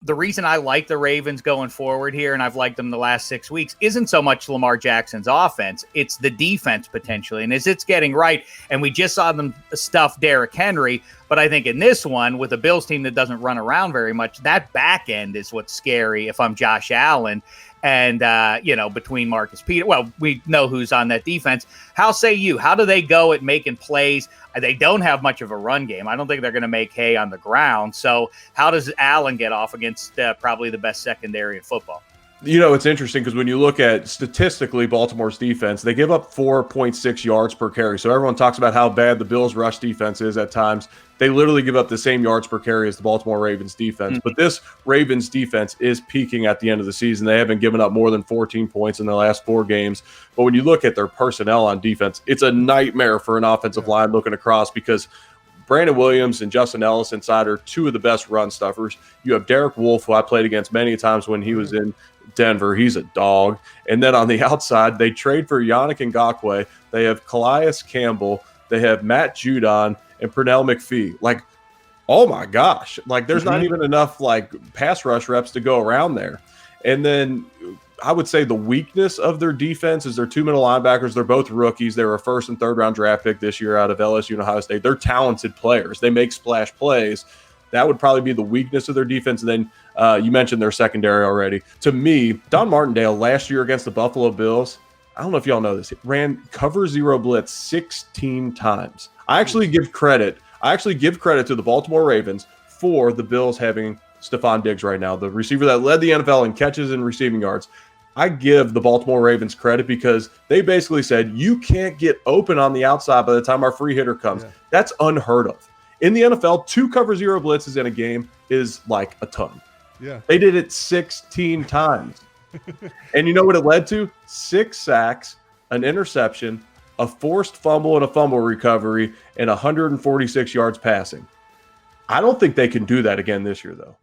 the reason I like the Ravens going forward here, and I've liked them the last 6 weeks, isn't so much Lamar Jackson's offense. It's the defense potentially. And as it's getting right, and we just saw them stuff Derrick Henry, but I think in this one, with a Bills team that doesn't run around very much, that back end is what's scary if I'm Josh Allen. And, between Marcus Peters, well, we know who's on that defense. How say you? How do they go at making plays? They don't have much of a run game. I don't think they're going to make hay on the ground. So how does Allen get off against probably the best secondary in football? It's interesting because when you look at statistically Baltimore's defense, they give up 4.6 yards per carry. So everyone talks about how bad the Bills' rush defense is at times. They literally give up the same yards per carry as the Baltimore Ravens defense. Mm-hmm. But this Ravens defense is peaking at the end of the season. They haven't given up more than 14 points in their last 4 games. But when you look at their personnel on defense, it's a nightmare for an offensive line looking across because Brandon Williams and Justin Ellis inside are 2 of the best run stuffers. You have Derek Wolfe, who I played against many times when he was in Denver. He's a dog. And then on the outside, they trade for Yannick Ngakoue. They have Calais Campbell. They have Matt Judon and Pernell McPhee. Like, oh my gosh. Like, there's not even enough pass rush reps to go around there. And then I would say the weakness of their defense is their 2 middle linebackers. They're both rookies. They were a 1st and 3rd round draft pick this year out of LSU and Ohio State. They're talented players. They make splash plays. That would probably be the weakness of their defense. And then you mentioned their secondary already. To me, Don Martindale last year against the Buffalo Bills, I don't know if y'all know this, ran cover 0 blitz 16 times. I actually give credit to the Baltimore Ravens for the Bills having Stefon Diggs right now, the receiver that led the NFL in catches and receiving yards. I give the Baltimore Ravens credit because they basically said, you can't get open on the outside by the time our free hitter comes. Yeah. That's unheard of. In the NFL, 2 cover 0 blitzes in a game is like a ton. Yeah. They did it 16 times. And you know what it led to? 6 sacks, an interception, a forced fumble and a fumble recovery, and 146 yards passing. I don't think they can do that again this year, though.